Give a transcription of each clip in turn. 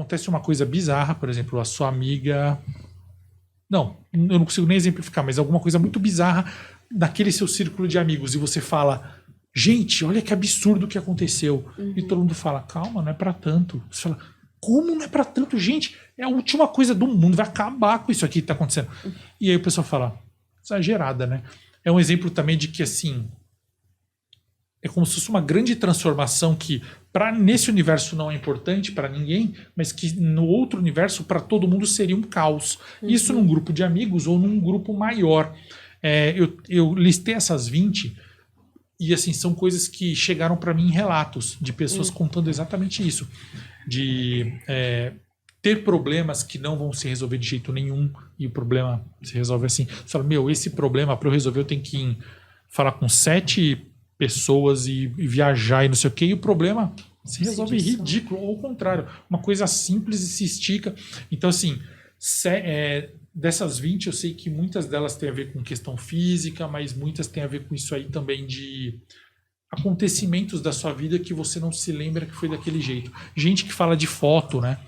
acontece uma coisa bizarra, por exemplo, a sua amiga... Não, eu não consigo nem exemplificar, mas alguma coisa muito bizarra naquele seu círculo de amigos, e você fala, gente, olha que absurdo o que aconteceu. E todo mundo fala, calma, não é pra tanto. Você fala, como não é pra tanto? Gente, é a última coisa do mundo, vai acabar com isso aqui que tá acontecendo. E aí o pessoal fala, exagerada, né? É um exemplo também de que, assim, é como se fosse uma grande transformação que nesse universo não é importante para ninguém, mas que no outro universo para todo mundo seria um caos. Isso num grupo de amigos ou num grupo maior. Eu listei essas 20 e assim são coisas que chegaram para mim em relatos de pessoas contando exatamente isso. De ter problemas que não vão se resolver de jeito nenhum e o problema se resolve assim. Você fala, esse problema para eu resolver eu tenho que falar com 7 pessoas e viajar e não sei o que, e o problema se resolve ridículo, ou ao contrário, uma coisa simples e se estica. Então, assim, dessas 20, eu sei que muitas delas têm a ver com questão física, mas muitas têm a ver com isso aí também de acontecimentos da sua vida que você não se lembra que foi daquele jeito. Gente que fala de foto, né?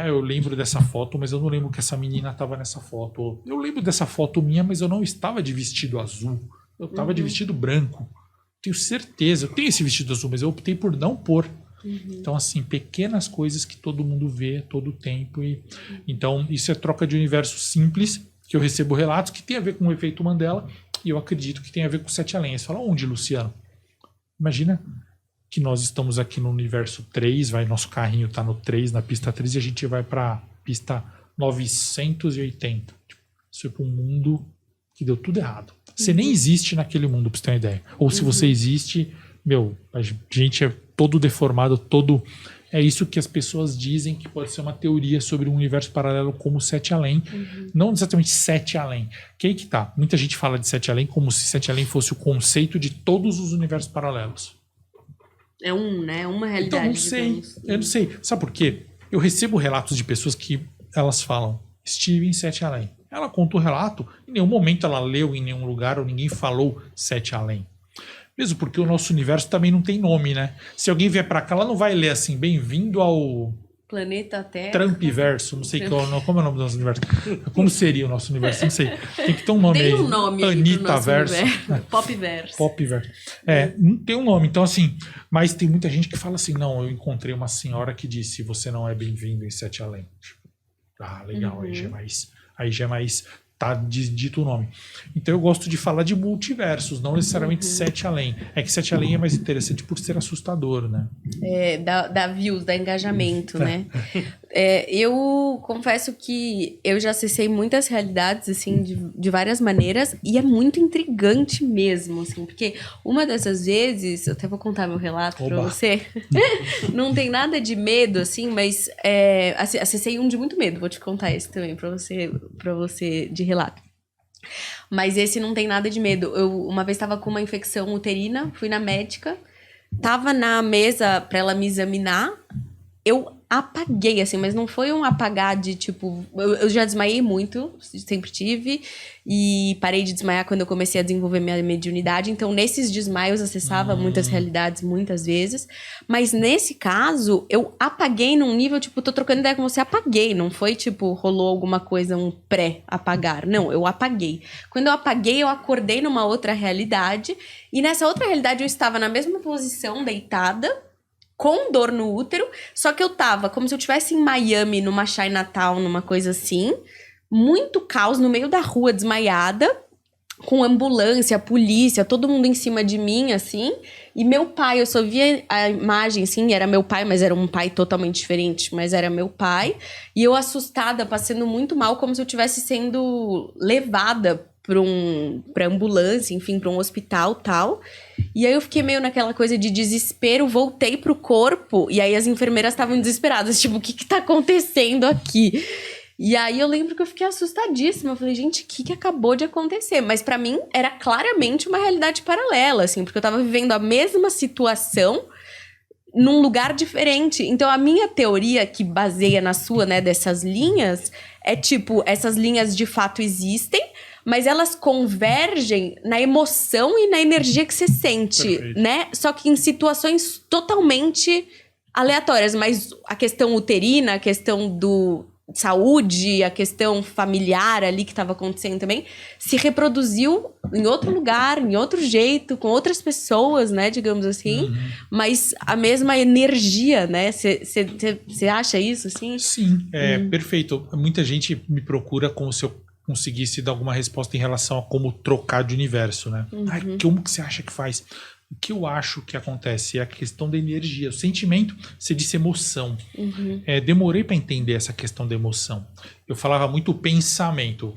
Eu lembro dessa foto, mas eu não lembro que essa menina estava nessa foto. Eu lembro dessa foto minha, mas eu não estava de vestido azul. Eu estava de vestido branco. Tenho certeza. Eu tenho esse vestido azul, mas eu optei por não pôr. Então, assim, pequenas coisas que todo mundo vê todo o tempo. Então, isso é troca de universo simples, que eu recebo relatos que tem a ver com o efeito Mandela, e eu acredito que tem a ver com 7 além. Você fala, onde, Luciano? Imagina que nós estamos aqui no universo 3, nosso carrinho está no 3, na pista 3, e a gente vai para pista 980. Isso é para um mundo que deu tudo errado. Você nem existe naquele mundo, pra você ter uma ideia. Ou se você existe, a gente é todo deformado, todo... É isso que as pessoas dizem que pode ser uma teoria sobre um universo paralelo como 7 além. Não exatamente 7 além. Que aí que tá. Muita gente fala de 7 além como se 7 além fosse o conceito de todos os universos paralelos. É né? Uma realidade. Então, não sei. Eu não sei. Sabe por quê? Eu recebo relatos de pessoas que elas falam, estive em 7 além. Ela conta o relato, em nenhum momento ela leu em nenhum lugar ou ninguém falou 7 além. Mesmo porque o nosso universo também não tem nome, né? Se alguém vier pra cá, ela não vai ler assim, bem-vindo ao... Planeta Terra. Trumpverso, não sei como é o nome do nosso universo. Como seria o nosso universo? Não sei. Tem que ter um nome aí. Tem um nome Anitaverso. Popverso. Popverso. Não tem um nome. Então, assim, mas tem muita gente que fala assim, não, eu encontrei uma senhora que disse, você não é bem-vindo em 7 além. Ah, legal, aí já é mais tá dito o nome. Então eu gosto de falar de multiversos, não necessariamente 7 além. É que 7 além é mais interessante por ser assustador, né? Dá views, dá engajamento, né? Eu confesso que eu já acessei muitas realidades, assim, de várias maneiras, e é muito intrigante mesmo, assim, porque uma dessas vezes, eu até vou contar meu relato pra você, não tem nada de medo, assim, mas acessei um de muito medo, vou te contar esse também pra você de relato. Mas esse não tem nada de medo. Eu uma vez estava com uma infecção uterina, fui na médica, tava na mesa pra ela me examinar, eu apaguei, assim, mas não foi um apagar de, tipo... Eu já desmaiei muito, sempre tive, e parei de desmaiar quando eu comecei a desenvolver minha mediunidade, então nesses desmaios acessava muitas realidades, muitas vezes, mas nesse caso, eu apaguei num nível, tipo, tô trocando ideia com você, apaguei, não foi, tipo, rolou alguma coisa, um pré-apagar, não, eu apaguei. Quando eu apaguei, eu acordei numa outra realidade, e nessa outra realidade eu estava na mesma posição, deitada, com dor no útero, só que eu tava como se eu estivesse em Miami, numa Chinatown, numa coisa assim, muito caos no meio da rua, desmaiada, com ambulância, polícia, todo mundo em cima de mim, assim, e meu pai, eu só via a imagem, assim, era meu pai, mas era um pai totalmente diferente, mas era meu pai, e eu assustada, passando muito mal, como se eu estivesse sendo levada pra ambulância, enfim, pra um hospital, tal. E aí eu fiquei meio naquela coisa de desespero, voltei pro corpo, e aí as enfermeiras estavam desesperadas, tipo, o que tá acontecendo aqui? E aí eu lembro que eu fiquei assustadíssima, eu falei, gente, o que acabou de acontecer? Mas pra mim era claramente uma realidade paralela, assim, porque eu tava vivendo a mesma situação num lugar diferente. Então a minha teoria, que baseia na sua, né, dessas linhas, é tipo, essas linhas de fato existem, mas elas convergem na emoção e na energia que você sente, né? Só que em situações totalmente aleatórias, mas a questão uterina, a questão do saúde, a questão familiar ali que estava acontecendo também, se reproduziu em outro lugar, em outro jeito, com outras pessoas, né, digamos assim, mas a mesma energia, né? Você acha isso, assim? Sim, perfeito. Muita gente me procura como se eu conseguisse dar alguma resposta em relação a como trocar de universo, né? Ai, como que você acha que faz? O que eu acho que acontece é a questão da energia. O sentimento, você disse emoção. Demorei para entender essa questão da emoção. Eu falava muito pensamento,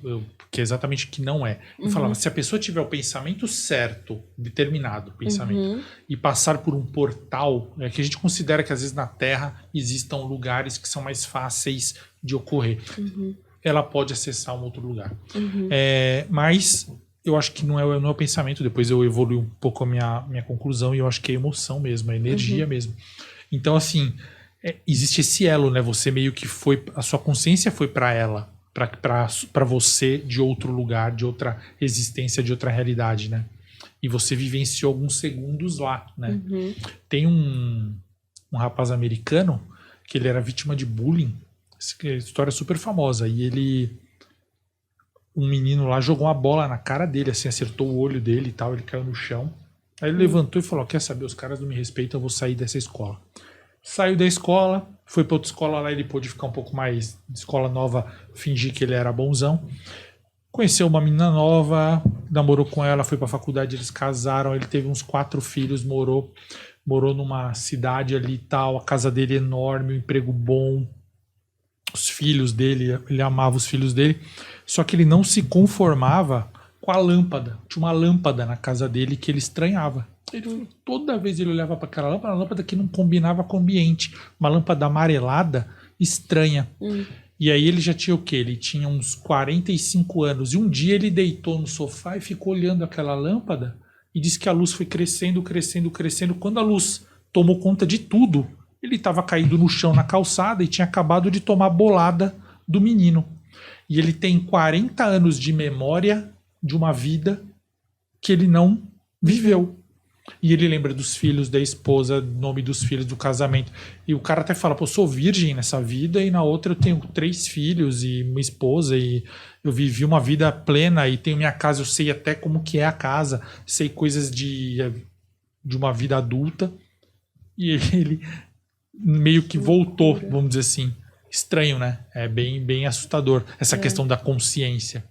que é exatamente o que não é. Eu falava, se a pessoa tiver o pensamento certo, determinado pensamento, e passar por um portal, que a gente considera que às vezes na Terra existam lugares que são mais fáceis de ocorrer. Ela pode acessar um outro lugar. Mas eu acho que não é o pensamento. Depois eu evolui um pouco a minha conclusão e eu acho que é emoção mesmo, é energia mesmo. Então, assim, existe esse elo, né? Você meio que foi... A sua consciência foi para ela, para você de outro lugar, de outra existência, de outra realidade, né? E você vivenciou alguns segundos lá, né? Tem um rapaz americano que ele era vítima de bullying. Essa história é super famosa. E um menino lá jogou uma bola na cara dele, assim, acertou o olho dele e tal, ele caiu no chão. Aí ele levantou e falou, quer saber, os caras não me respeitam, eu vou sair dessa escola. Saiu da escola, foi pra outra escola lá, ele pôde ficar um pouco mais de escola nova, fingir que ele era bonzão. Conheceu uma menina nova, namorou com ela, foi pra faculdade, eles casaram, ele teve uns 4 filhos, morou numa cidade ali e tal, a casa dele é enorme, um emprego bom, os filhos dele, ele amava os filhos dele, só que ele não se conformava com a lâmpada. Tinha uma lâmpada na casa dele que ele estranhava. Ele falou, toda vez ele olhava para aquela lâmpada, uma lâmpada que não combinava com o ambiente, uma lâmpada amarelada, estranha. E aí ele já tinha o quê? Ele tinha uns 45 anos, e um dia ele deitou no sofá e ficou olhando aquela lâmpada e disse que a luz foi crescendo, crescendo, crescendo. Quando a luz tomou conta de tudo, ele estava caído no chão na calçada e tinha acabado de tomar bolada do menino. E ele tem 40 anos de memória de uma vida que ele não viveu. E ele lembra dos filhos, da esposa, nome dos filhos, do casamento. E o cara até fala, pô, eu sou virgem nessa vida e na outra eu tenho 3 filhos e uma esposa e eu vivi uma vida plena e tenho minha casa, eu sei até como que é a casa, sei coisas de uma vida adulta. E ele meio que voltou, vamos dizer assim. Estranho, né? É bem assustador essa questão da consciência.